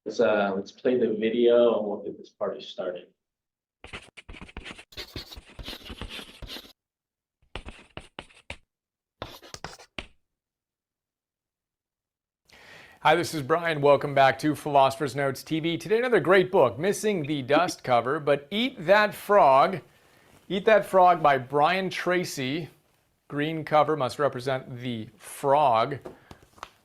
Let's play the video and we'll get this party started. Hi, this is Brian. Welcome back to Philosopher's Notes TV. Today, another great book, missing the dust cover, but Eat That Frog. Eat That Frog by Brian Tracy. Green cover must represent the frog,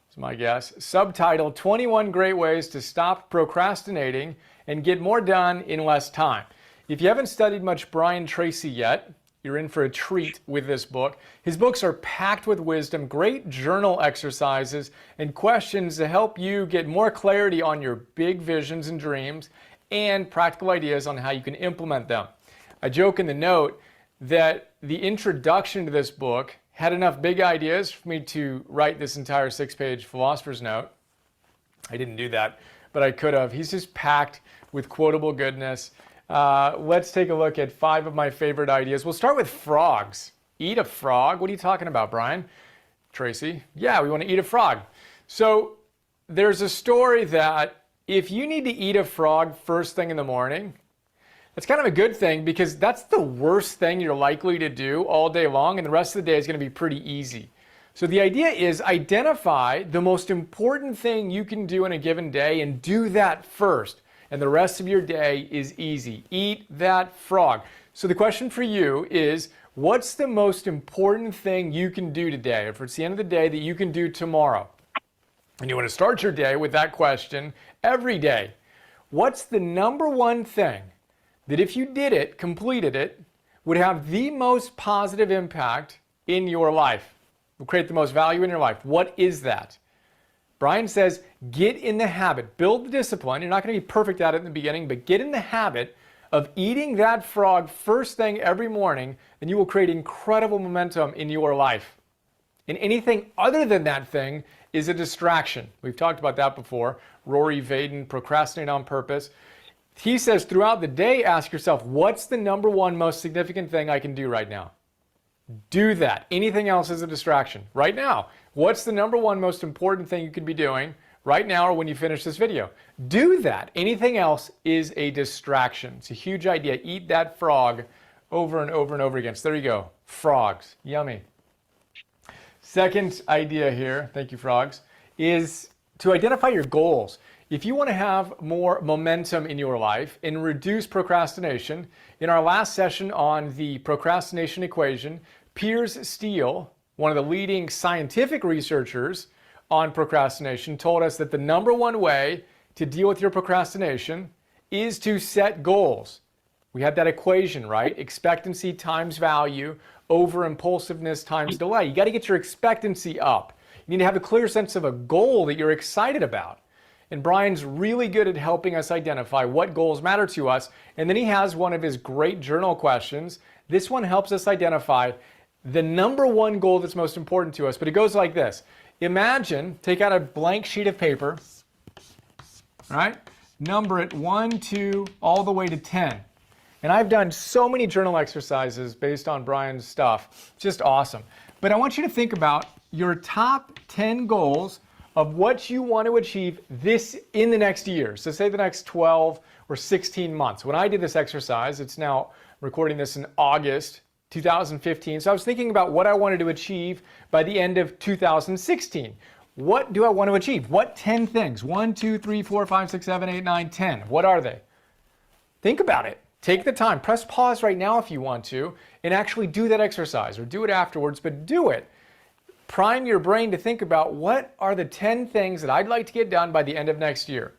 is my guess. Subtitle, 21 Great Ways to Stop Procrastinating and Get More Done in Less Time. If you haven't studied much Brian Tracy yet, you're in for a treat with this book. His books are packed with wisdom, great journal exercises, and questions to help you get more clarity on your big visions and dreams and practical ideas on how you can implement them. I joke in the note that the introduction to this book had enough big ideas for me to write this entire 6-page philosopher's note. I didn't do that, but I could have. He's just packed with quotable goodness. Let's take a look at 5 of my favorite ideas. We'll start with frogs. Eat a frog? What are you talking about, Brian? Tracy? Yeah, we want to eat a frog. So there's a story that if you need to eat a frog first thing in the morning, that's kind of a good thing because that's the worst thing you're likely to do all day long, and the rest of the day is going to be pretty easy. So the idea is identify the most important thing you can do in a given day and do that first. And the rest of your day is easy. Eat that frog. So the question for you is, what's the most important thing you can do today, if it's the end of the day, that you can do tomorrow? And you want to start your day with that question every day. What's the number one thing that if you did it, completed it, would have the most positive impact in your life, will create the most value in your life? What is that? Brian says, get in the habit, build the discipline. You're not going to be perfect at it in the beginning, but get in the habit of eating that frog first thing every morning, and you will create incredible momentum in your life. And anything other than that thing is a distraction. We've talked about that before. Rory Vaden, Procrastinate on Purpose. He says throughout the day, ask yourself, what's the number one most significant thing I can do right now? Do that. Anything else is a distraction. Right now, what's the number one most important thing you could be doing right now or when you finish this video? Do that. Anything else is a distraction. It's a huge idea. Eat that frog over and over and over again. So there you go. Frogs. Yummy. Second idea here, thank you, frogs, is to identify your goals. If you want to have more momentum in your life and reduce procrastination, in our last session on the procrastination equation, Piers Steele, one of the leading scientific researchers on procrastination, told us that the number one way to deal with your procrastination is to set goals. We had that equation, right? Expectancy times value over impulsiveness times delay. You got to get your expectancy up. You need to have a clear sense of a goal that you're excited about. And Brian's really good at helping us identify what goals matter to us. And then he has one of his great journal questions. This one helps us identify the number one goal that's most important to us. But it goes like this. Imagine, take out a blank sheet of paper, all right? Number it 1, 2, all the way to 10. And I've done so many journal exercises based on Brian's stuff. Just awesome. But I want you to think about your top 10 goals of what you want to achieve in the next year. So say the next 12 or 16 months. When I did this exercise, it's now recording this in August 2015. So I was thinking about what I wanted to achieve by the end of 2016. What do I want to achieve? What 10 things? 1, 2, 3, 4, 5, 6, 7, 8, 9, 10. What are they? Think about it. Take the time. Press pause right now if you want to and actually do that exercise or do it afterwards, but do it. Prime your brain to think about what are the 10 things that I'd like to get done by the end of next year.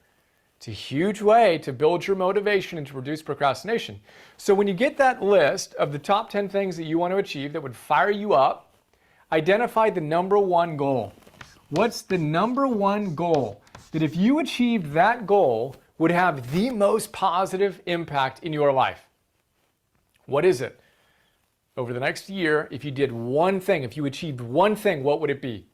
It's a huge way to build your motivation and to reduce procrastination. So when you get that list of the top 10 things that you want to achieve that would fire you up, identify the number one goal. What's the number one goal that if you achieved that goal would have the most positive impact in your life? What is it? Over the next year, if you did one thing, if you achieved one thing, what would it be?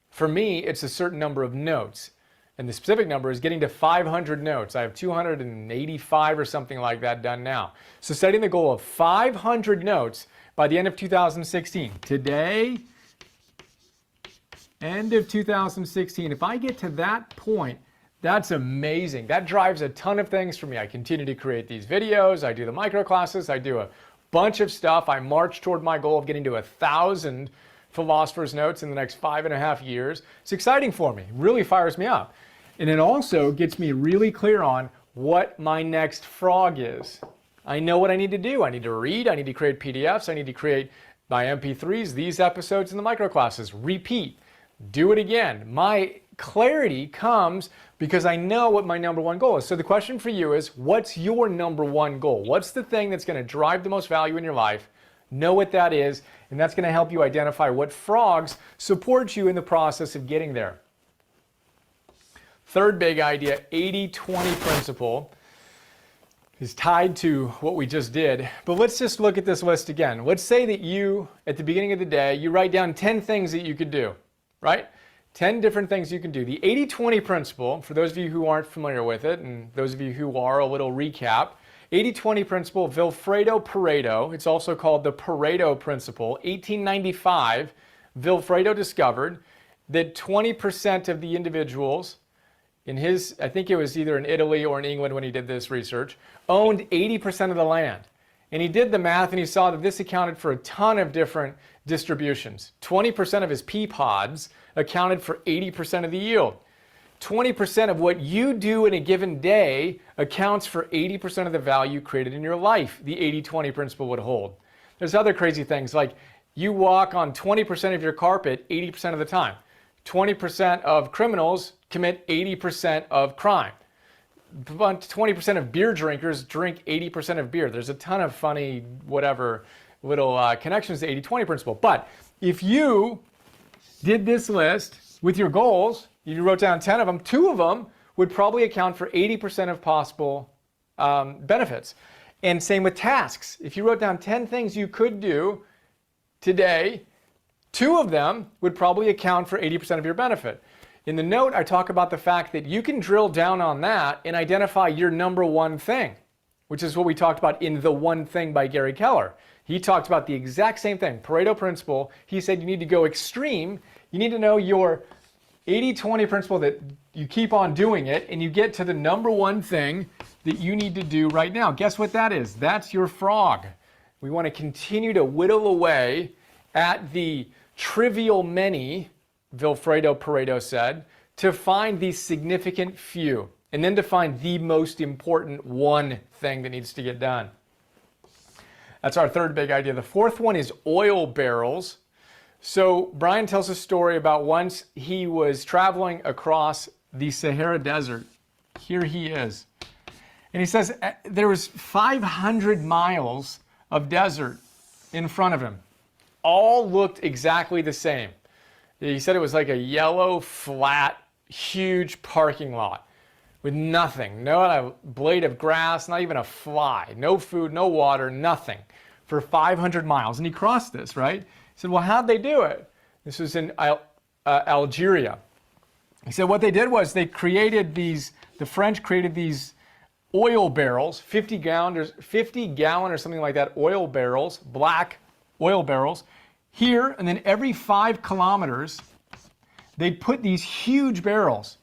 For me, it's a certain number of notes. And the specific number is getting to 500 notes. I have 285 or something like that done now. So setting the goal of 500 notes by the end of 2016. Today, end of 2016, if I get to that point, That's amazing. That drives a ton of things for me. I continue to create these videos. I do the micro classes. I do a bunch of stuff. I march toward my goal of getting to 1,000 Philosopher's Notes in the next 5.5 years. It's exciting for me. It really fires me up. And it also gets me really clear on what my next frog is. I know what I need to do. I need to read. I need to create PDFs. I need to create my MP3s, these episodes, and the micro classes. Repeat. Do it again. My clarity comes because I know what my number one goal is. So the question for you is, what's your number one goal? What's the thing that's going to drive the most value in your life? Know what that is, and that's going to help you identify what frogs support you in the process of getting there. Third big idea, 80-20 principle, is tied to what we just did. But let's just look at this list again. Let's say that you, at the beginning of the day, you write down 10 things that you could do, right? 10 different things you can do. The 80-20 principle, for those of you who aren't familiar with it, and those of you who are, a little recap. 80-20 principle, Vilfredo Pareto. It's also called the Pareto principle. 1895, Vilfredo discovered that 20% of the individuals in his, I think it was either in Italy or in England when he did this research, owned 80% of the land. And he did the math and he saw that this accounted for a ton of different distributions. 20% of his pea pods accounted for 80% of the yield. 20% of what you do in a given day accounts for 80% of the value created in your life, the 80-20 principle would hold. There's other crazy things like you walk on 20% of your carpet 80% of the time. 20% of criminals commit 80% of crime. 20% of beer drinkers drink 80% of beer. There's a ton of funny, whatever, little connections to 80-20 principle. But if you did this list with your goals, you wrote down 10 of them, 2 of them would probably account for 80% of possible benefits. And same with tasks. If you wrote down 10 things you could do today, 2 of them would probably account for 80% of your benefit. In the note, I talk about the fact that you can drill down on that and identify your number one thing, which is what we talked about in The One Thing by Gary Keller. He talked about the exact same thing, Pareto principle. He said you need to go extreme. You need to know your 80-20 principle, that you keep on doing it and you get to the number one thing that you need to do right now. Guess what that is? That's your frog. We want to continue to whittle away at the trivial many, Vilfredo Pareto said, to find the significant few, and then to find the most important one thing that needs to get done. That's our third big idea. The fourth one is oil barrels. So Brian tells a story about once he was traveling across the Sahara Desert. Here he is. And he says there was 500 miles of desert in front of him. All looked exactly the same. He said it was like a yellow, flat, huge parking lot with nothing. Not a blade of grass, not even a fly. No food, no water, nothing for 500 miles. And he crossed this, right? He said, well, how'd they do it? This was in Algeria. He said what they did was they created these, the French created these oil barrels, 50 gallon or something like that, oil barrels, black oil barrels, here, and then every 5 kilometers, they'd put these huge barrels.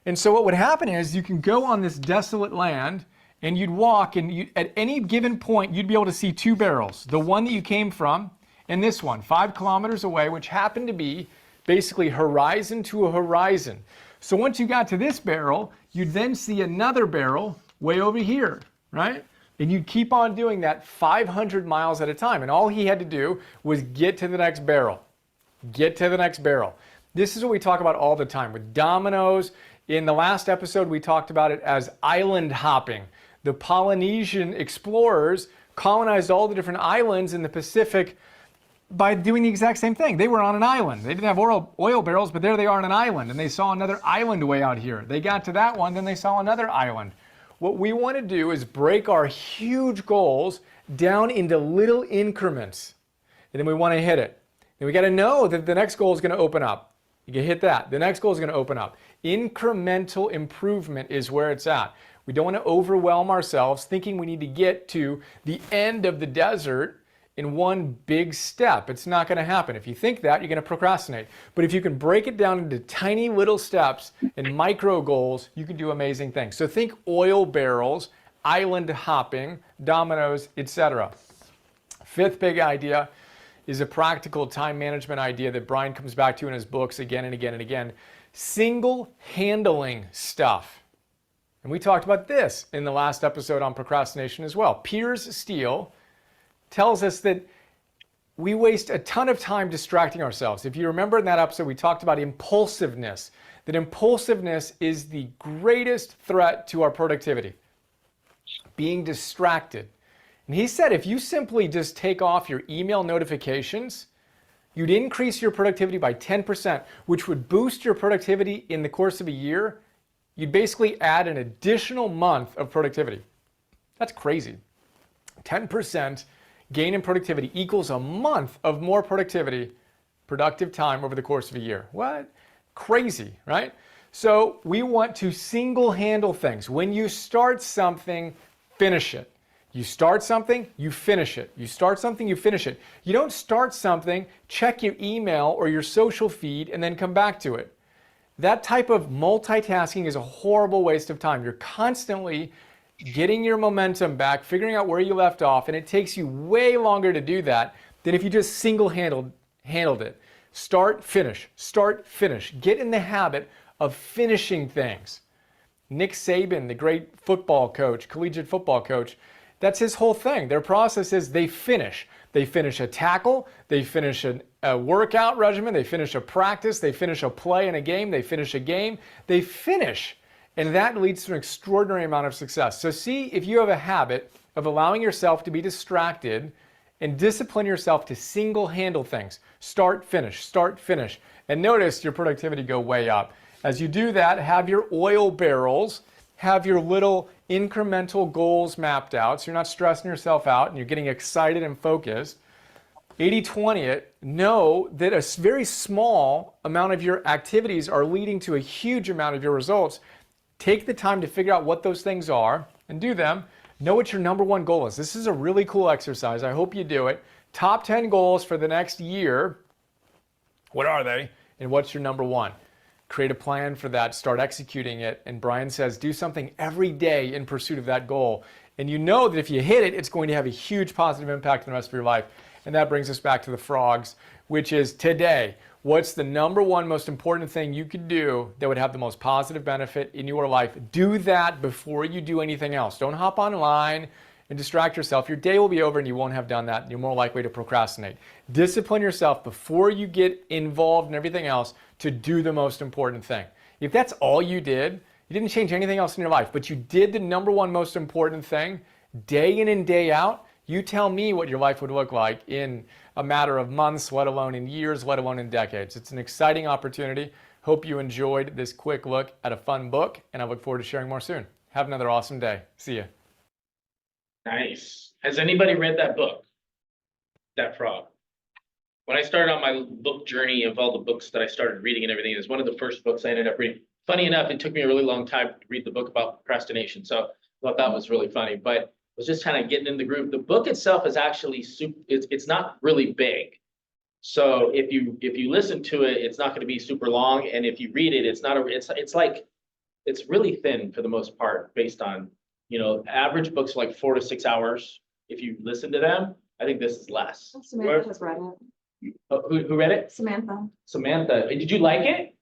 And so what would happen is you can go on this desolate land and you'd walk, and at any given point, you'd be able to see 2 barrels. The one that you came from and this one, 5 kilometers away, which happened to be basically horizon to a horizon. So once you got to this barrel, you'd then see another barrel way over here, right? And you'd keep on doing that 500 miles at a time. And all he had to do was get to the next barrel. Get to the next barrel. This is what we talk about all the time with dominoes. In the last episode, we talked about it as island hopping. The Polynesian explorers colonized all the different islands in the Pacific by doing the exact same thing. They were on an island. They didn't have oil barrels, but there they are on an island. And they saw another island way out here. They got to that one, then they saw another island. What we want to do is break our huge goals down into little increments. And then we want to hit it. And we got to know that the next goal is going to open up. You can hit that. The next goal is going to open up. Incremental improvement is where it's at. We don't want to overwhelm ourselves thinking we need to get to the end of the desert in one big step. It's not going to happen. If you think that, you're going to procrastinate. But if you can break it down into tiny little steps and micro goals, you can do amazing things. So think oil barrels, island hopping, dominoes, etc. Fifth big idea is a practical time management idea that Brian comes back to in his books again and again and again. Single handling stuff. And we talked about this in the last episode on procrastination as well. Piers Steele tells us that we waste a ton of time distracting ourselves. If you remember in that episode, we talked about impulsiveness, that impulsiveness is the greatest threat to our productivity, being distracted. And he said if you simply just take off your email notifications, you'd increase your productivity by 10%, which would boost your productivity in the course of a year. You'd basically add an additional month of productivity. That's crazy. 10% gain in productivity equals a month of more productive time over the course of a year. What? Crazy, right? So we want to single handle things. When you start something, finish it. You start something, you finish it. You start something, you finish it. You don't start something, check your email or your social feed, and then come back to it. That type of multitasking is a horrible waste of time. You're constantly getting your momentum back, figuring out where you left off, and it takes you way longer to do that than if you just handled it. Start, finish, start, finish. Get in the habit of finishing things. Nick Saban, the great football coach, collegiate football coach, that's his whole thing. Their process is they finish. They finish a tackle, they finish a workout regimen, they finish a practice, they finish a play in a game, they finish a game, they finish. And that leads to an extraordinary amount of success. So see if you have a habit of allowing yourself to be distracted and discipline yourself to single handle things. Start, finish, and notice your productivity go way up. As you do that, have your oil barrels, have your little incremental goals mapped out so you're not stressing yourself out and you're getting excited and focused. 80-20 it, know that a very small amount of your activities are leading to a huge amount of your results. Take the time to figure out what those things are and do them. Know what your number one goal is. This is a really cool exercise. I hope you do it. Top 10 goals for the next year. What are they? And what's your number one? Create a plan for that. Start executing it. And Brian says do something every day in pursuit of that goal. And you know that if you hit it, it's going to have a huge positive impact on the rest of your life. And that brings us back to the frogs, which is today. What's the number one most important thing you could do that would have the most positive benefit in your life? Do that before you do anything else. Don't hop online and distract yourself. Your day will be over and you won't have done that. You're more likely to procrastinate. Discipline yourself before you get involved in everything else to do the most important thing. If that's all you did, you didn't change anything else in your life, but you did the number one most important thing day in and day out, you tell me what your life would look like in a matter of months, let alone in years, let alone in decades. It's an exciting opportunity. Hope you enjoyed this quick look at a fun book, and I look forward to sharing more soon. Have another awesome day. See ya. Nice. Has anybody read that book? That Frog? When I started on my book journey of all the books that I started reading and everything, it was one of the first books I ended up reading. Funny enough, it took me a really long time to read the book about procrastination, so I thought that was really funny, but I was just kind of getting in the groove. The book itself is actually it's not really big. So if you listen to it, it's not going to be super long, and if you read it, it's really thin for the most part, based on, average books are like 4 to 6 hours. If you listen to them, I think this is less. Samantha has read it. Who read it? Samantha. Did you like it?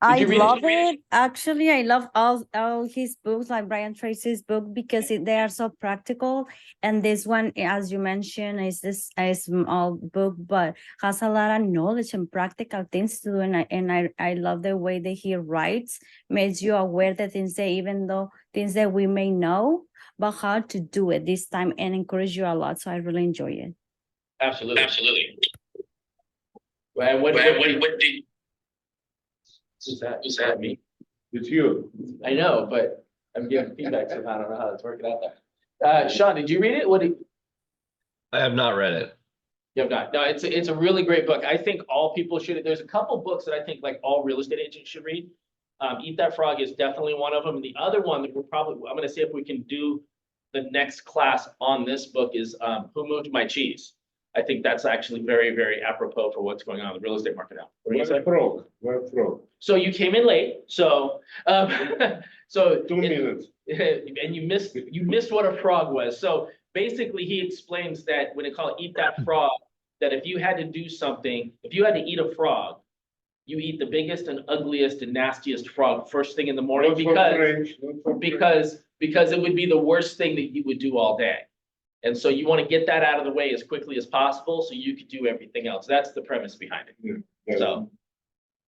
I you read it? love it. Actually, I love all his books, like Brian Tracy's book, because they are so practical. And this one, as you mentioned, is this a small book, but has a lot of knowledge and practical things to do. And I love the way that he writes, makes you aware that things that we may know, but how to do it this time, and encourage you a lot. So I really enjoy it. Absolutely. Well, what did Who's that? Me? It's you. I know, but I'm giving feedback, so I don't know how that's working out there. Sean, did you read it? I have not read it. You have not. No, it's a really great book. I think all people should. There's a couple books that I think like all real estate agents should read. Eat That Frog is definitely one of them. And the other one that I'm going to see if we can do the next class on this book is Who Moved My Cheese? I think that's actually very, very apropos for what's going on in the real estate market now. What do you say? Frog. So you came in late, so, so. 2 minutes. And you missed what a frog was. So basically he explains that when they call it eat that frog, that if you had to do something, if you had to eat a frog, you eat the biggest and ugliest and nastiest frog first thing in the morning Not for French, not for French. because it would be the worst thing that you would do all day. And so you want to get that out of the way as quickly as possible so you could do everything else. That's the premise behind it. Yeah. So,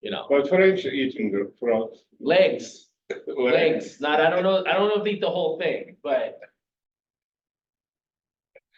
you know, But French eating the frogs. legs. Not, I don't know if they eat the whole thing, but.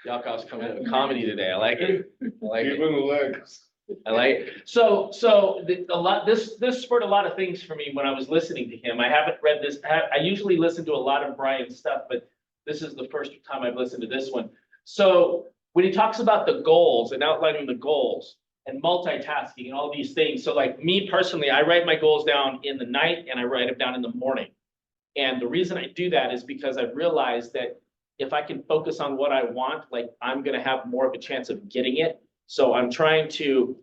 Yakov's coming in with comedy today. I like it. I like it. Even legs. I like, this spurred a lot of things for me when I was listening to him. I haven't read this, I usually listen to a lot of Brian's stuff, but this is the first time I've listened to this one. So when he talks about the goals and outlining the goals and multitasking and all these things, so like me personally, I write my goals down in the night and I write them down in the morning. And the reason I do that is because I've realized that if I can focus on what I want, like I'm gonna have more of a chance of getting it. So I'm trying to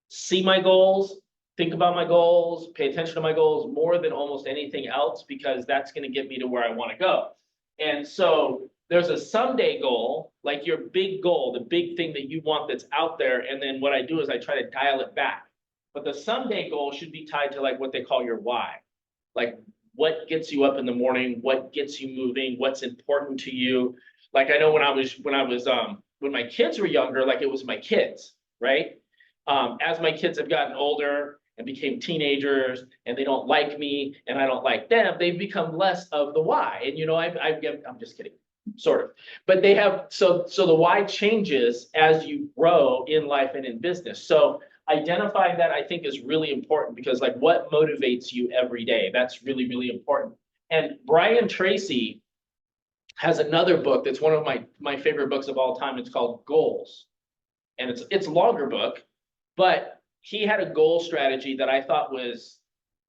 see my goals, think about my goals, pay attention to my goals more than almost anything else, because that's going to get me to where I want to go. And so there's a someday goal, like your big goal, the big thing that you want that's out there. And then what I do is I try to dial it back. But the someday goal should be tied to like what they call your why. Like what gets you up in the morning, what gets you moving, what's important to you. Like I know when my kids were younger, like it was my kids, right? As my kids have gotten older and became teenagers and they don't like me and I don't like them, they've become less of the why. And you know, I'm just kidding, sort of. But they have, so the why changes as you grow in life and in business. So identifying that I think is really important, because like what motivates you every day, that's really, really important. And Brian Tracy has another book that's one of my favorite books of all time. It's called Goals. And it's a longer book, but he had a goal strategy that I thought was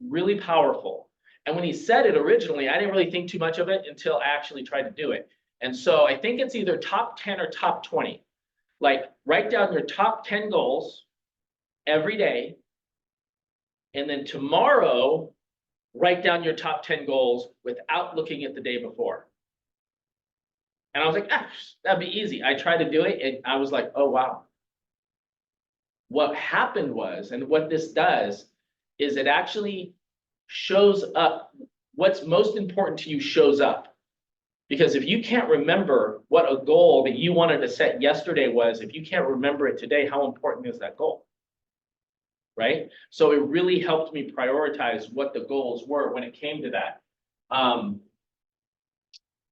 really powerful. And when he said it originally, I didn't really think too much of it until I actually tried to do it. And so I think it's either top 10 or top 20. Like write down your top 10 goals every day. And then tomorrow, write down your top 10 goals without looking at the day before. And I was like, that'd be easy. I tried to do it and I was like, oh, wow. What happened was, and what this does, is it actually shows up. What's most important to you shows up. Because if you can't remember what a goal that you wanted to set yesterday was, if you can't remember it today, how important is that goal? Right? So it really helped me prioritize what the goals were when it came to that.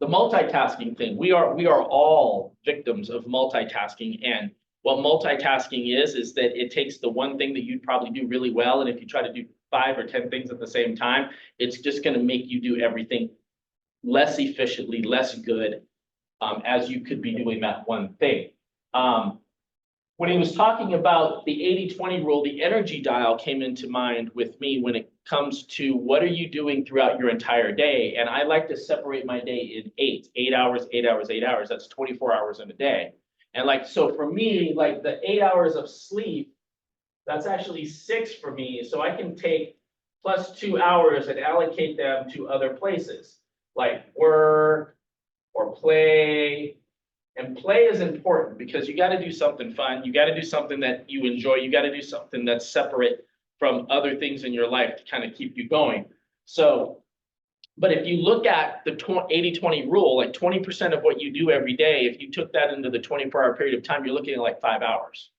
The multitasking thing, we are all victims of multitasking. And what multitasking is that it takes the one thing that you'd probably do really well, and if you try to do 5 or 10 things at the same time, it's just going to make you do everything less efficiently, less good, as you could be doing that one thing. When he was talking about the 80-20 rule, the energy dial came into mind with me when it comes to what are you doing throughout your entire day. And I like to separate my day in 8 hours, 8 hours, 8 hours. That's 24 hours in a day. And like, so for me, like the 8 hours of sleep, that's actually 6 for me. So I can take plus 2 hours and allocate them to other places like work or play. And play is important because you got to do something fun. You got to do something that you enjoy. You got to do something that's separate from other things in your life to kind of keep you going. So, but if you look at the 80-20 rule, like 20% of what you do every day, if you took that into the 24-hour period of time, you're looking at like 5 hours.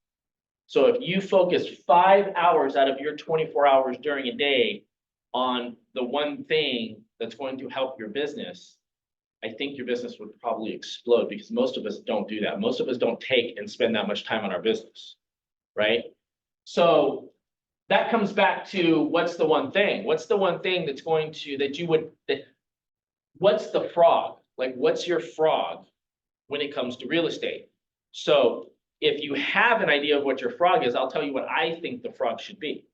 So if you focus 5 hours out of your 24 hours during a day on the one thing that's going to help your business, I think your business would probably explode, because most of us don't do that. Most of us don't take and spend that much time on our business, right? So that comes back to what's the one thing? What's the one thing that's going to, what's the frog? Like, what's your frog when it comes to real estate? So if you have an idea of what your frog is, I'll tell you what I think the frog should be.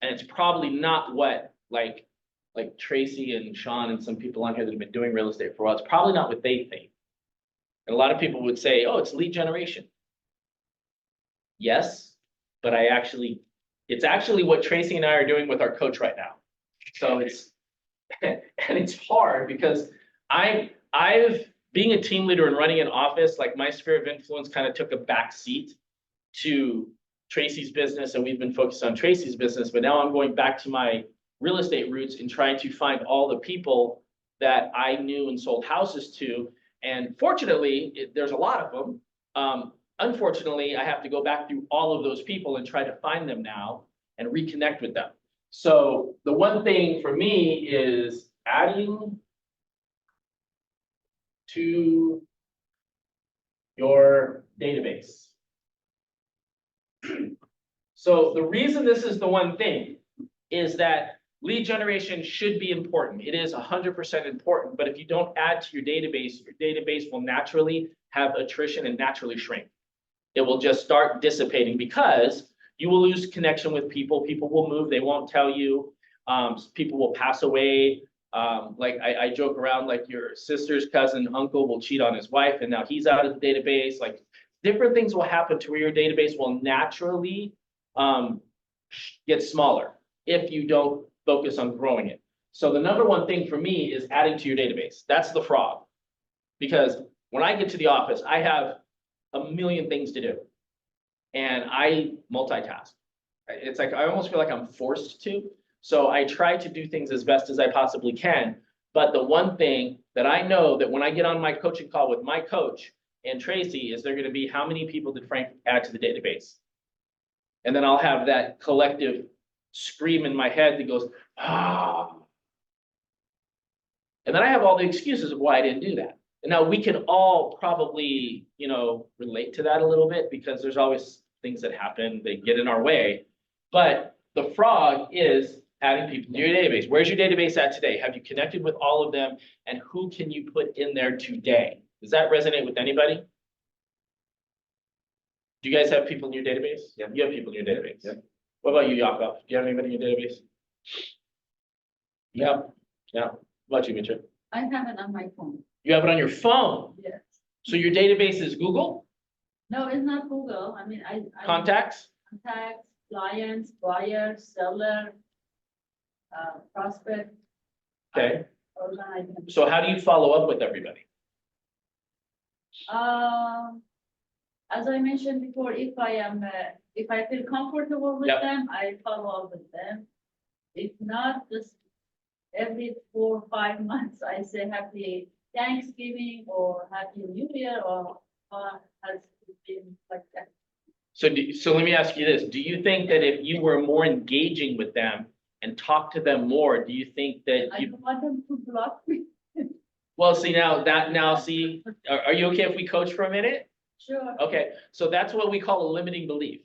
And it's probably not what like like Tracy and Sean and some people on here that have been doing real estate for a while, it's probably not what they think. And a lot of people would say, oh, it's lead generation. Yes, but it's actually what Tracy and I are doing with our coach right now. So it's, and it's hard because I've being a team leader and running an office, like my sphere of influence kind of took a back seat to Tracy's business, and we've been focused on Tracy's business, but now I'm going back to my real estate roots and trying to find all the people that I knew and sold houses to. And fortunately, there's a lot of them. Unfortunately, I have to go back through all of those people and try to find them now and reconnect with them. So the one thing for me is adding to your database. So the reason this is the one thing is that lead generation should be important. It is 100% important, but if you don't add to your database will naturally have attrition and naturally shrink. It will just start dissipating because you will lose connection with people. People will move, they won't tell you. People will pass away. Like I joke around, like your sister's cousin, uncle will cheat on his wife and now he's out of the database. Like different things will happen to where your database will naturally get smaller if you don't focus on growing it. So the number one thing for me is adding to your database. That's the frog. Because when I get to the office, I have a million things to do. And I multitask. It's like, I almost feel like I'm forced to. So I try to do things as best as I possibly can. But the one thing that I know that when I get on my coaching call with my coach and Tracy is they're going to be, how many people did Frank add to the database? And then I'll have that collective scream in my head that goes, ah. And then I have all the excuses of why I didn't do that. And now we can all probably, relate to that a little bit because there's always things that happen, they get in our way. But the frog is adding people to your database. Where's your database at today? Have you connected with all of them? And who can you put in there today? Does that resonate with anybody? Do you guys have people in your database? Yeah. You have people in your database. Yeah. What about you, Yakov? Do you have anybody in your database? Yeah. Yeah. What about you, Mitra? I have it on my phone. You have it on your phone? Yes. So your database is Google? No, it's not Google. I mean, I. Contacts? Contacts, clients, buyers, seller, prospect. Okay. Organizing. So how do you follow up with everybody? As I mentioned before, if I feel comfortable with Yep. them, I follow up with them. If not, just every 4 or 5 months, I say happy Thanksgiving or happy New Year or has been like that. So let me ask you this. Do you think that if you were more engaging with them and talk to them more, do you think that I you, don't want them to block me. well, see see, are you okay if we coach for a minute? Sure. Okay, so that's what we call a limiting belief.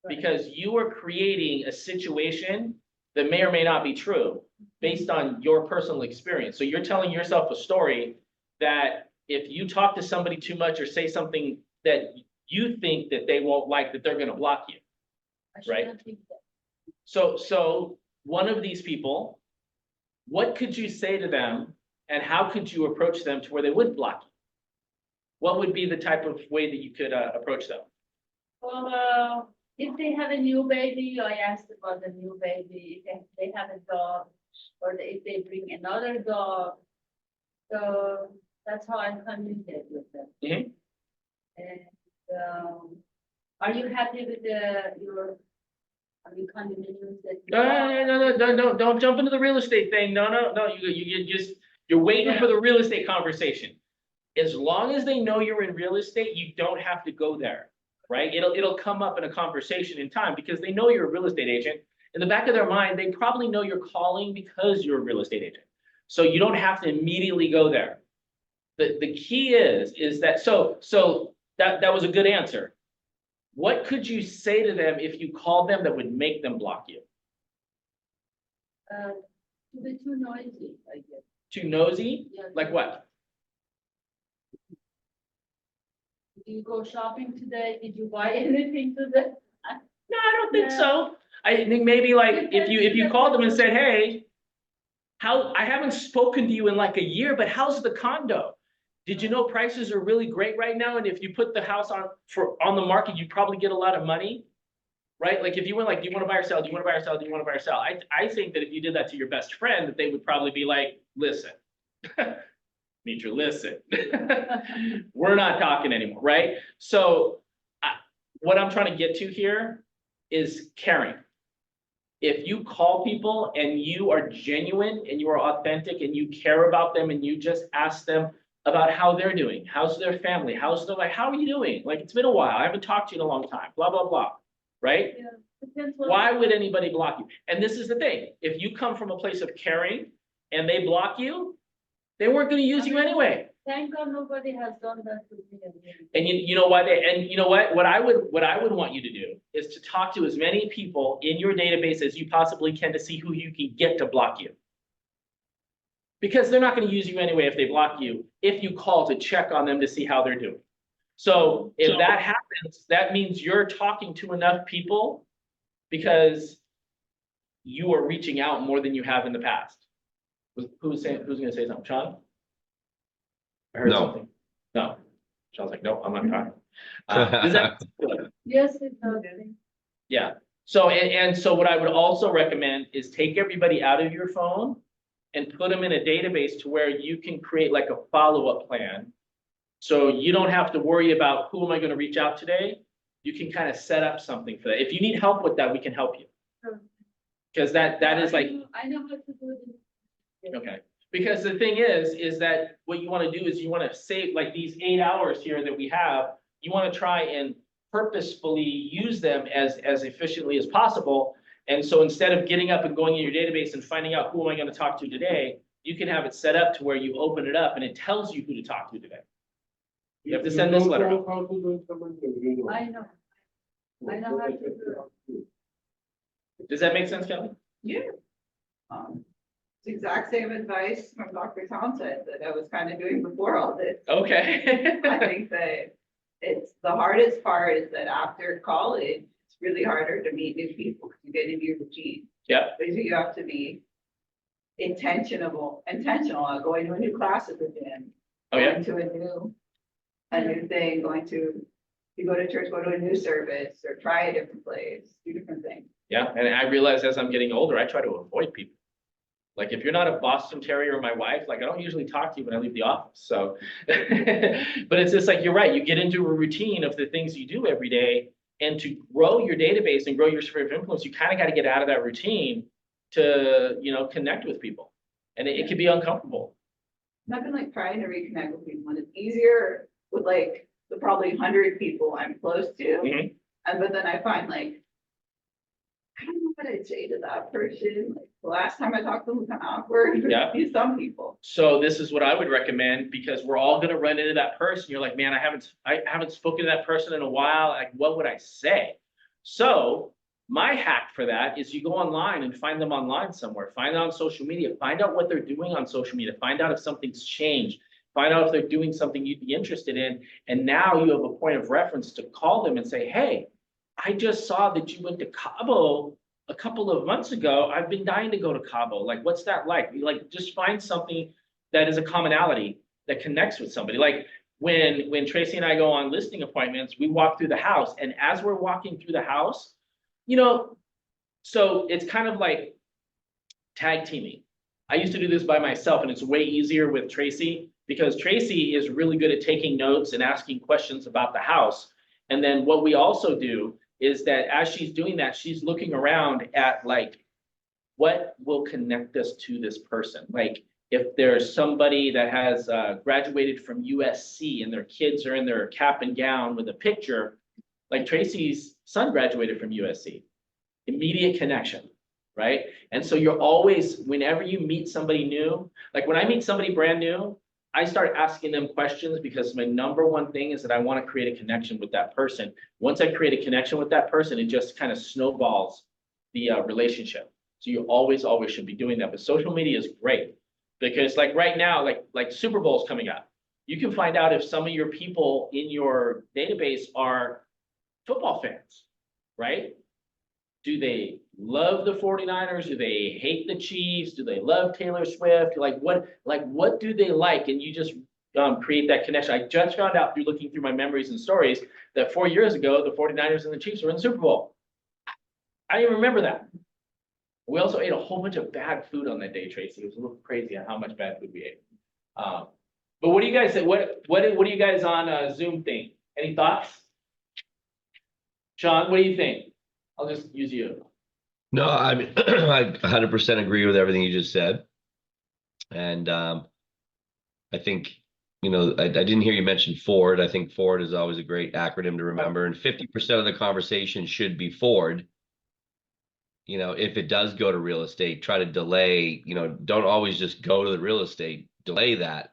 Right. Because you are creating a situation that may or may not be true based on your personal experience. So you're telling yourself a story that if you talk to somebody too much or say something that you think that they won't like, that they're going to block you. I Right. shouldn't think that. So one of these people, what could you say to them and how could you approach them to where they wouldn't block you? What would be the type of way that you could approach them? Well, if they have a new baby, I ask about the new baby, if they have a dog, or if they bring another dog. So that's how I communicate with them. Mhm. And, are you happy with your condominiums that you No, don't jump into the real estate thing. No, you're waiting for the real estate conversation. As long as they know you're in real estate, you don't have to go there, right? It'll come up in a conversation in time because they know you're a real estate agent. In the back of their mind, they probably know you're calling because you're a real estate agent. So you don't have to immediately go there. The key is that, so that was a good answer. What could you say to them if you called them that would make them block you? to be too noisy, I guess. Too nosy? Yeah. Like what? Did you go shopping today? Did you buy anything today? No, I don't think Yeah. so. I think maybe like if you called them and said, hey, I haven't spoken to you in like a year, but how's the condo? Did you know prices are really great right now? And if you put the house on the market, you probably get a lot of money, right? Like if you went like, do you want to buy or sell? Do you want to buy or sell? Do you want to buy or sell? I think that if you did that to your best friend, that they would probably be like, listen, Mitra, listen, we're not talking anymore, right? So what I'm trying to get to here is caring. If you call people and you are genuine and you are authentic and you care about them and you just ask them about how they're doing, how's their family, how's their like, how are you doing? Like, it's been a while, I haven't talked to you in a long time, blah, blah, blah, right? Yeah, depends what- Why would anybody block you? And this is the thing, if you come from a place of caring and they block you, they weren't gonna use you anyway. Thank God nobody has done that to me. And you know what, and you know what I would want you to do is to talk to as many people in your database as you possibly can to see who you can get to block you. Because they're not going to use you anyway if they block you, if you call to check on them to see how they're doing. So if that happens, that means you're talking to enough people because you are reaching out more than you have in the past. Who's going to say something? Sean? I heard No. something. No. Sean's like, nope, I'm not talking. Does that? Yes, it does. Yeah. So, and so what I would also recommend is take everybody out of your phone and put them in a database to where you can create like a follow-up plan. So you don't have to worry about who am I going to reach out today? You can kind of set up something for that. If you need help with that, we can help you. Because that is like, I know how to do it. okay. Because the thing is that what you want to do is you want to save like these 8 hours here that we have, you want to try and purposefully use them as efficiently as possible. And so instead of getting up and going in your database and finding out who am I going to talk to today, you can have it set up to where you open it up and it tells you who to talk to today. You have to send this letter out. I know. I know how to do it. Does that make sense, Kelly? Yeah. It's the exact same advice from Dr. Townsend that I was kind of doing before all this. Okay. I think that it's the hardest part is that after college, it's really harder to meet new people because you get into your routine. Yep. But you have to be intentional on going to a new class at the gym. Oh, yeah. Going to a new thing, you go to church, go to a new service or try a different place, do different things. Yeah. And I realize as I'm getting older, I try to avoid people. Like if you're not a Boston Terrier or my wife, like I don't usually talk to you when I leave the office. So, but it's just like, you're right. You get into a routine of the things you do every day, and to grow your database and grow your sphere of influence, you kind of got to get out of that routine to, connect with people. And it can be uncomfortable. I've been like trying to reconnect with people, and it's easier with like the probably 100 people I'm close to. Mhm. But then I find like, I don't know what I'd say to that person. Like the last time I talked to them was kind of awkward. Yeah. Some people. So this is what I would recommend, because we're all going to run into that person. You're like, man, I haven't spoken to that person in a while. Like, what would I say? So my hack for that is you go online and find them online somewhere, find it on social media, find out what they're doing on social media, find out if something's changed, find out if they're doing something you'd be interested in. And now you have a point of reference to call them and say, hey, I just saw that you went to Cabo a couple of months ago. I've been dying to go to Cabo. Like, what's that like? Like, just find something that is a commonality that connects with somebody. Like when Tracy and I go on listing appointments, we walk through the house, and as we're walking through the house, so it's kind of like tag teaming. I used to do this by myself, and it's way easier with Tracy because Tracy is really good at taking notes and asking questions about the house. And then what we also do is that as she's doing that, she's looking around at like, what will connect us to this person? Like if there's somebody that has graduated from USC and their kids are in their cap and gown with a picture, like Tracy's son graduated from USC, immediate connection, right? And so you're always, whenever you meet somebody new, like when I meet somebody brand new, I start asking them questions because my number one thing is that I want to create a connection with that person. Once I create a connection with that person, it just kind of snowballs the relationship. So you always should be doing that. But social media is great because like right now, like Super Bowl's coming up. You can find out if some of your people in your database are football fans, right? Do they love the 49ers? Do they hate the Chiefs? Do they love Taylor Swift? What do they like? And you just create that connection. I just found out through looking through my memories and stories that 4 years ago, the 49ers and the Chiefs were in the Super Bowl. I didn't even remember that. We also ate a whole bunch of bad food on that day, Tracy. It was a little crazy on how much bad food we ate. But what do you guys say? What do you guys on Zoom think? Any thoughts? Sean, what do you think? I'll just use you. No, I mean, I 100% agree with everything you just said. And I think, I didn't hear you mention Ford. I think Ford is always a great acronym to remember. And 50% of the conversation should be Ford. If it does go to real estate, try to delay, don't always just go to the real estate, delay that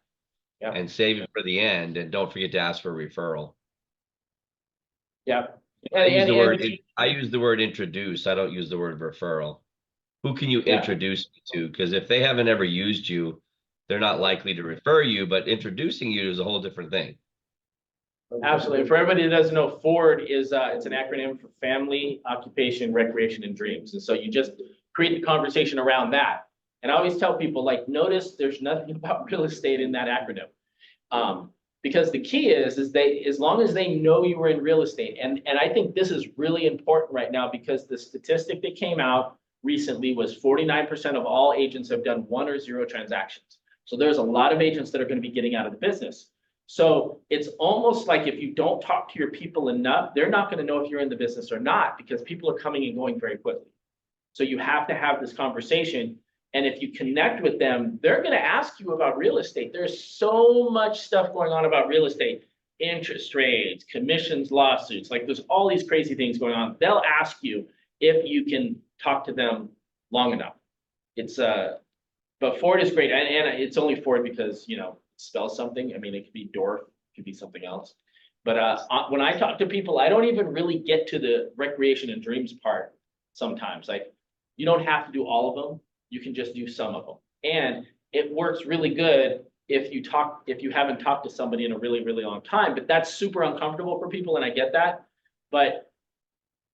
and save it for the end. And don't forget to ask for a referral. Yeah. I use the word introduce. I don't use the word referral. Who can you introduce me to? Because if they haven't ever used you, they're not likely to refer you, but introducing you is a whole different thing. Absolutely. For everybody that doesn't know, FORD is it's an acronym for Family, Occupation, Recreation, and Dreams. And so you just create the conversation around that. And I always tell people, notice there's nothing about real estate in that acronym. Because the key is they, as long as they know you were in real estate, and I think this is really important right now because the statistic that came out recently was 49% of all agents have done 1 or 0 transactions. So there's a lot of agents that are going to be getting out of the business. So it's almost like if you don't talk to your people enough, they're not going to know if you're in the business or not because people are coming and going very quickly. So you have to have this conversation. And if you connect with them, they're going to ask you about real estate. There's so much stuff going on about real estate, interest rates, commissions, lawsuits, there's all these crazy things going on. They'll ask you if you can talk to them long enough. But Ford is great. And it's only Ford because, it spells something. I mean, it could be Dorf, it could be something else. But when I talk to people, I don't even really get to the recreation and dreams part sometimes. You don't have to do all of them. You can just do some of them. And it works really good if you haven't talked to somebody in a really, really long time, but that's super uncomfortable for people. And I get that, but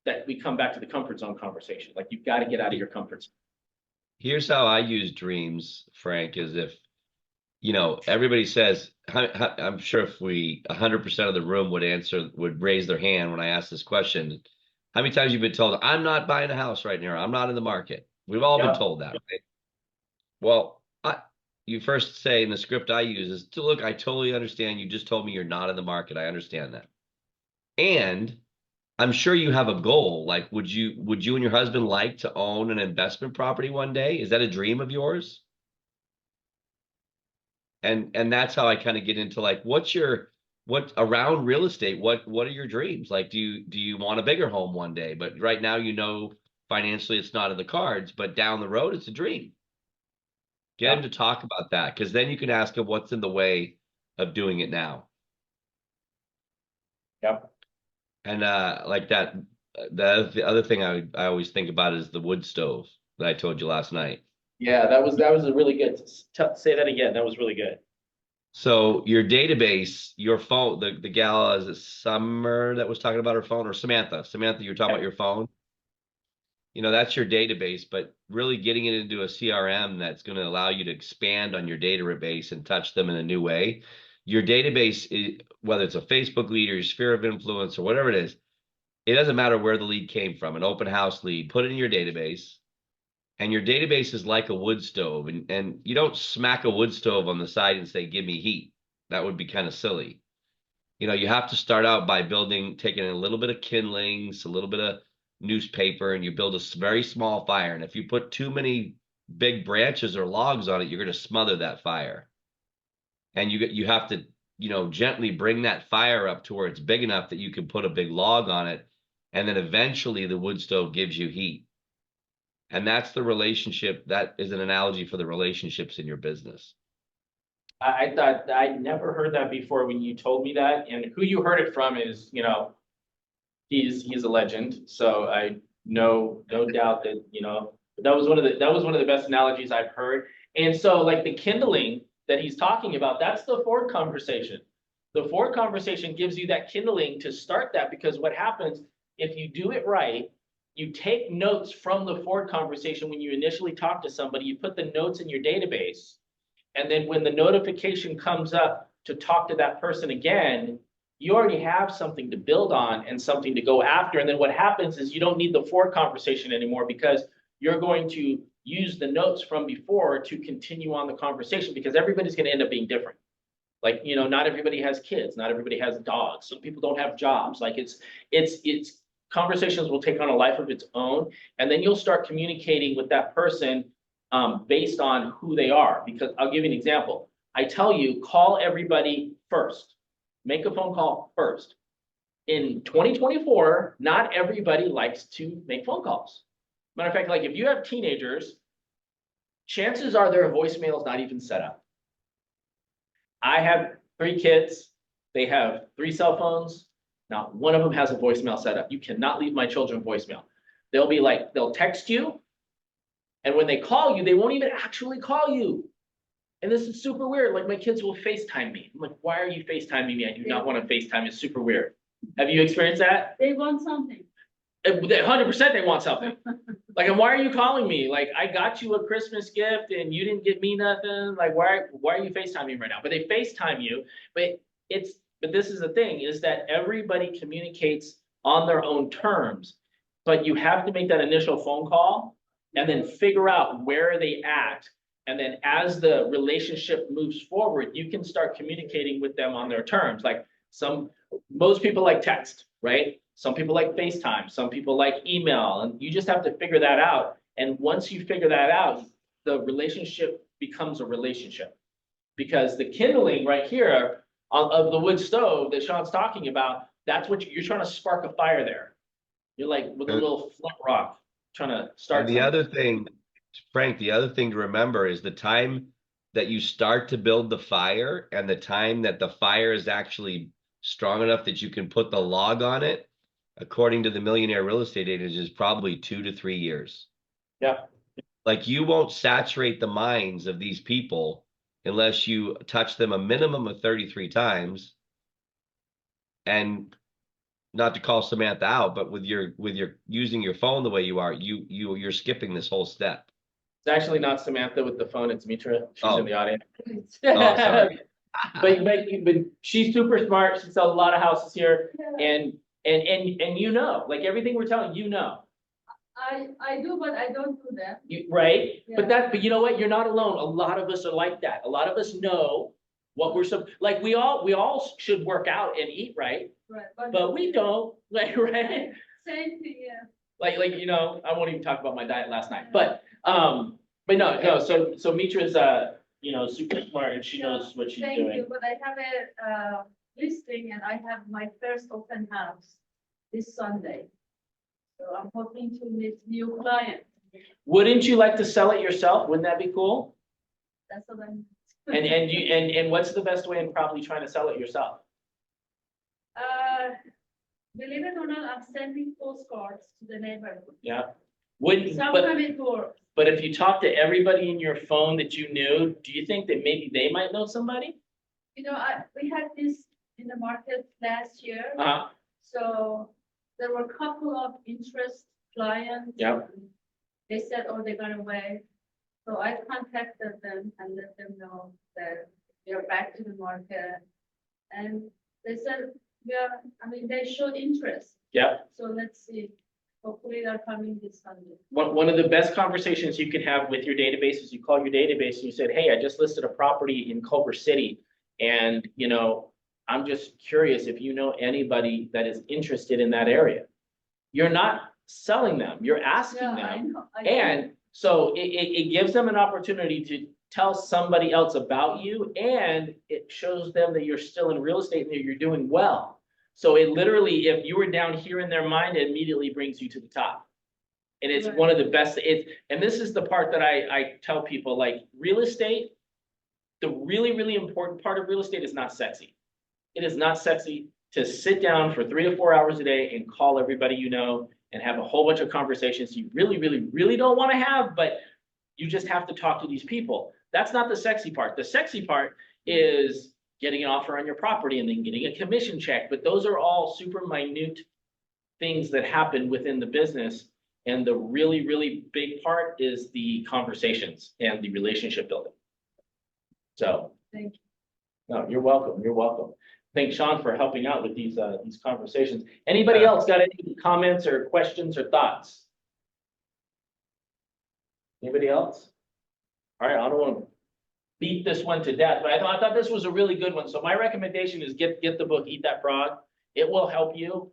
that we come back to the comfort zone conversation. You've got to get out of your comfort zone. Here's how I use dreams, Frank, is if, everybody says, I'm sure if 100% of the room would raise their hand when I ask this question. How many times you've been told, I'm not buying a house right now. I'm not in the market. We've all been told that, right? Well, you first say in the script I use is, look, I totally understand. You just told me you're not in the market. I understand that. And I'm sure you have a goal. Would you and your husband like to own an investment property one day? Is that a dream of yours? And that's how I kind of get into what around real estate, what are your dreams? Do you want a bigger home one day? But right now, financially it's not in the cards, but down the road it's a dream. Get him to talk about that, because then you can ask him what's in the way of doing it now. Yep. And the other thing I always think about is the wood stove that I told you last night. Yeah, that was a really good. Say that again. That was really good. So your database, your phone, the gal, is it Summer that was talking about her phone, or Samantha? Samantha, you're talking about your phone. That's your database, but really getting it into a CRM that's going to allow you to expand on your database and touch them in a new way. Your database, whether it's a Facebook lead or your sphere of influence or whatever it is, it doesn't matter where the lead came from, an open house lead, put it in your database. And your database is like a wood stove, and you don't smack a wood stove on the side and say, give me heat. That would be kind of silly. You have to start out by taking a little bit of kindlings, a little bit of newspaper, and you build a very small fire. And if you put too many big branches or logs on it, you're going to smother that fire. And you have to, gently bring that fire up to where it's big enough that you can put a big log on it. And then eventually the wood stove gives you heat. And that's the relationship. That is an analogy for the relationships in your business. I thought I'd never heard that before when you told me that. And who you heard it from is, he's a legend. So I no doubt that, that was one of the best analogies I've heard. And so the kindling that he's talking about, that's the Ford conversation. The Ford conversation gives you that kindling to start that, because what happens if you do it right, you take notes from the Ford conversation when you initially talk to somebody, you put the notes in your database. And then when the notification comes up to talk to that person again, you already have something to build on and something to go after. And then what happens is you don't need the Ford conversation anymore because you're going to use the notes from before to continue on the conversation because everybody's going to end up being different. Like, you know, not everybody has kids, not everybody has dogs. Some people don't have jobs. Like it's conversations will take on a life of its own. And then you'll start communicating with that person based on who they are. Because I'll give you an example. I tell you, call everybody first. Make a phone call first. In 2024, not everybody likes to make phone calls. Matter of fact, like if you have teenagers, chances are their voicemail is not even set up. I have 3 kids. They have 3 cell phones. Not one of them has a voicemail set up. You cannot leave my children voicemail. They'll be like, they'll text you. And when they call you, they won't even actually call you. And this is super weird. Like my kids will FaceTime me. I'm like, why are you FaceTiming me? I do not want to FaceTime. It's super weird. Have you experienced that? They want something. 100% they want something. Like, and why are you calling me? Like, I got you a Christmas gift and you didn't get me nothing. Like, why are you FaceTiming right now? But they FaceTime you. But this is the thing, is that everybody communicates on their own terms. But you have to make that initial phone call and then figure out where they at. And then as the relationship moves forward, you can start communicating with them on their terms. Like most people like text, right? Some people like FaceTime, some people like email, and you just have to figure that out. And once you figure that out, the relationship becomes a relationship. Because the kindling right here of the wood stove that Sean's talking about, that's what you're trying to spark a fire there. You're like with a little flint rock trying to start. And the other thing, Frank, the other thing to remember is the time that you start to build the fire and the time that the fire is actually strong enough that you can put the log on it, according to the Millionaire Real Estate Agent, is probably 2 to 3 years. Yeah. Like you won't saturate the minds of these people unless you touch them a minimum of 33 times. And not to call Samantha out, but with your using your phone the way you are, you're skipping this whole step. It's actually not Samantha with the phone, it's Mitra. She's in the audience. Oh, sorry. But she's super smart. She sells a lot of houses here. And you know, like everything we're telling you know. I do, but I don't do that. Right? Yeah. But you know what? You're not alone. A lot of us are like that. A lot of us know what we're like we all should work out and eat right. Right. But we don't. Like, right? Same thing, yeah. Like, you know, I won't even talk about my diet last night. But no, so Mitra's you know, super smart and she knows what she's Thank doing. you, but I have a listing and I have my first open house this Sunday. So I'm hoping to meet new clients. Wouldn't you like to sell it yourself? Wouldn't that be cool? That's what I'm. And what's the best way in probably trying to sell it yourself? Believe it or not, I'm sending postcards to the neighborhood. Yeah. Wouldn't, Sometimes it works. but if you talk to everybody in your phone that you knew, do you think that maybe they might know somebody? You know, we had this in the market last year. Uh-huh. So there were a couple of interest clients. Yep. They said, oh, they're gonna wait. So I contacted them and let them know that we are back to the market. And they said, yeah, I mean, they showed interest. Yeah. So let's see. Hopefully they're coming this Sunday. One of the best conversations you can have with your database is you call your database and you said, hey, I just listed a property in Culver City. And, you know, I'm just curious if you know anybody that is interested in that area. You're not selling them, you're asking Yeah, I them. know. And so it gives them an opportunity to tell somebody else about you, and it shows them that you're still in real estate and that you're doing well. So it literally, if you were down here in their mind, it immediately brings you to the top. And it's Right. one of the best, and this is the part that I tell people, like real estate, the really, really important part of real estate is not sexy. It is not sexy to sit down for 3 to 4 hours a day and call everybody you know and have a whole bunch of conversations you really, really, really don't want to have, but you just have to talk to these people. That's not the sexy part. The sexy part is getting an offer on your property and then getting a commission check. But those are all super minute things that happen within the business. And the really, really big part is the conversations and the relationship building. So. Thank you. No, you're welcome. You're welcome. Thank Sean for helping out with these conversations. Anybody else got any comments or questions or thoughts? Anybody else? All right, I don't want to beat this one to death, but I thought this was a really good one. So my recommendation is get the book, Eat That Frog. It will help you.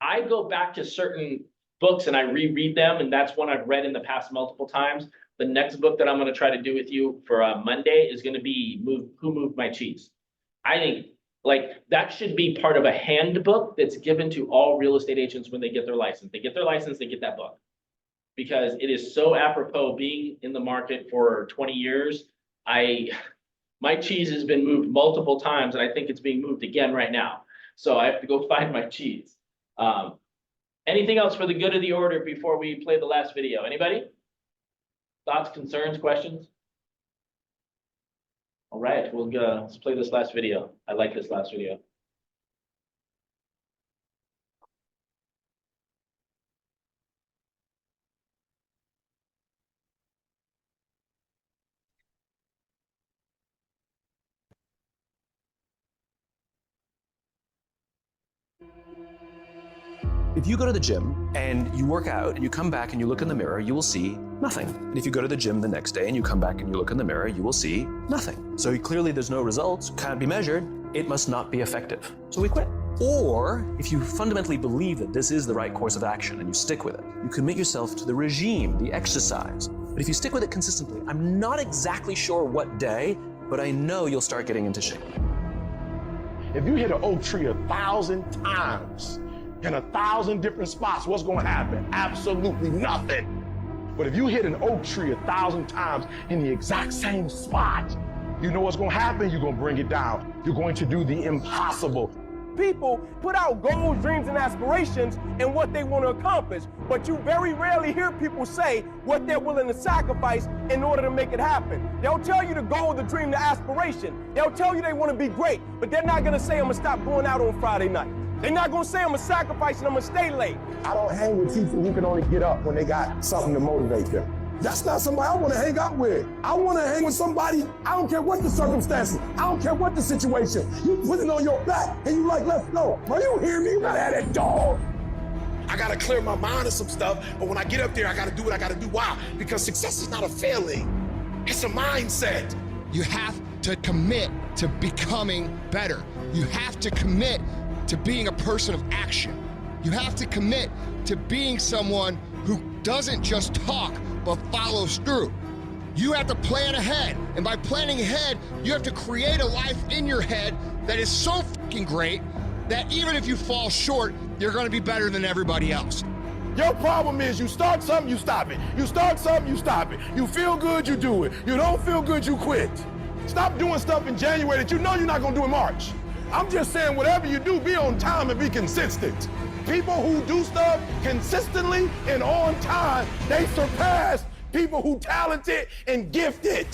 I go back to certain books and I reread them, and that's one I've read in the past multiple times. The next book that I'm going to try to do with you for Monday is going to be Who Moved My Cheese. I think like that should be part of a handbook that's given to all real estate agents when they get their license. They get their license, they get that book. Because it is so apropos being in the market for 20 years. My cheese has been moved multiple times, and I think it's being moved again right now. So I have to go find my cheese. Anything else for the good of the order before we play the last video? Anybody? Thoughts, concerns, questions? All right, let's play this last video. I like this last video. If you go to the gym and you work out and you come back and you look in the mirror, you will see nothing. And if you go to the gym the next day and you come back and you look in the mirror, you will see nothing. So clearly there's no results, can't be measured, it must not be effective. So we quit. Or if you fundamentally believe that this is the right course of action and you stick with it, you commit yourself to the regime, the exercise. But if you stick with it consistently, I'm not exactly sure what day, but I know you'll start getting into shape. If you hit an oak tree 1,000 times in 1,000 different spots, what's going to happen? Absolutely nothing. But if you hit an oak tree 1,000 times in the exact same spot, you know what's going to happen? You're going to bring it down. You're going to do the impossible. People put out goals, dreams, and aspirations and what they want to accomplish, but you very rarely hear people say what they're willing to sacrifice in order to make it happen. They'll tell you the goal, the dream, the aspiration. They'll tell you they want to be great, but they're not going to say, I'm going to stop going out on Friday night. They're not going to say, I'm going to sacrifice and I'm going to stay late. I don't hang with people who can only get up when they got something to motivate them. That's not somebody I want to hang out with. I want to hang with somebody, I don't care what the circumstances, I don't care what the situation. You put it on your back and you like, let's go. Bro, you hear me? You gotta have that dog. I gotta clear my mind of some stuff, but when I get up there, I gotta do what I gotta do. Why? Because success is not a feeling, it's a mindset. You have to commit to becoming better. You have to commit to being a person of action. You have to commit to being someone who doesn't just talk, but follows through. You have to plan ahead, and by planning ahead, you have to create a life in your head that is so fucking great that even if you fall short, you're gonna be better than everybody else. Your problem is you start something, you stop it. You start something, you stop it. You feel good, you do it. You don't feel good, you quit. Stop doing stuff in January that you know you're not gonna do in March. I'm just saying whatever you do, be on time and be consistent. People who do stuff consistently and on time, they surpass people who talented and gifted.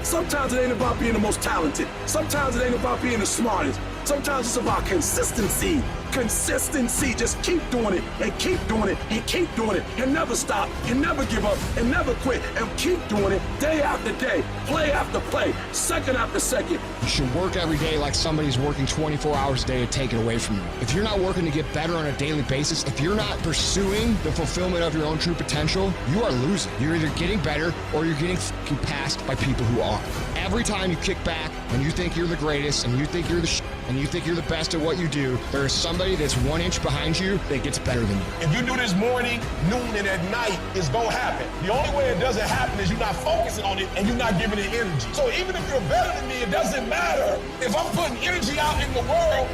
Sometimes it ain't about being the most talented. Sometimes it ain't about being the smartest. Sometimes it's about consistency. Consistency. Just keep doing it and keep doing it and keep doing it and never stop and never give up and never quit and keep doing it day after day, play after play, second after second. You should work every day like somebody's working 24 hours a day to take it away from you. If you're not working to get better on a daily basis, if you're not pursuing the fulfillment of your own true potential, you are losing. You're either getting better or you're getting fucking passed by people who are. Every time you kick back and you think you're the greatest and you think you're the and you think you're the best at what you do, there is somebody that's 1 inch behind you that gets better than you. If you do this morning, noon, and at night, it's gonna happen. The only way it doesn't happen is you're not focusing on it and you're not giving it energy. So even if you're better than me, it doesn't matter. If I'm putting energy out in the world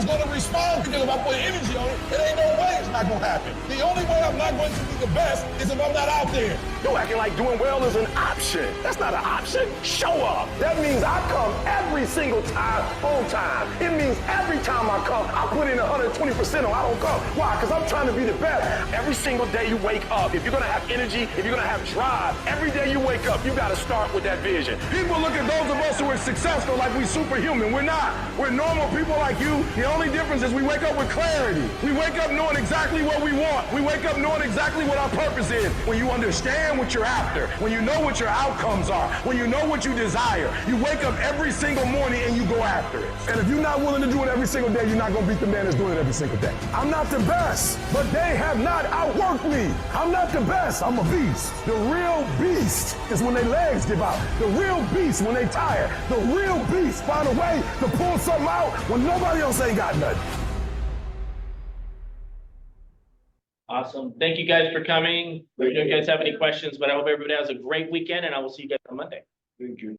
is gonna respond, because if I put energy on it, it ain't no way it's not gonna happen. The only way I'm not going to be the best is if I'm not out there. You acting like doing well is an option. That's not an option. Show up. That means I come every single time on time. It means every time I come, I put in 120% or I don't come. Why? Because I'm trying to be the best. Every single day you wake up, if you're going to have energy, if you're going to have drive, every day you wake up, you got to start with that vision. People look at those of us who are successful like we superhuman. We're not. We're normal people like you. The only difference is we wake up with clarity. We wake up knowing exactly what we want. We wake up knowing exactly what our purpose is. When you understand what you're after, when you know what your outcomes are, when you know what you desire, you wake up every single morning and you go after it. And if you're not willing to do it every single day, you're not going to beat the man that's doing it every single day. I'm not the best, but they have not outworked me. I'm not the best. I'm a beast. The real beast is when their legs give out. The real beast when they tired. The real beast find a way to pull something out when nobody else ain't got nothing. Awesome. Thank you guys for coming. Let me know if you guys have any questions, but I hope everybody has a great weekend and I will see you guys on Monday. Thank you.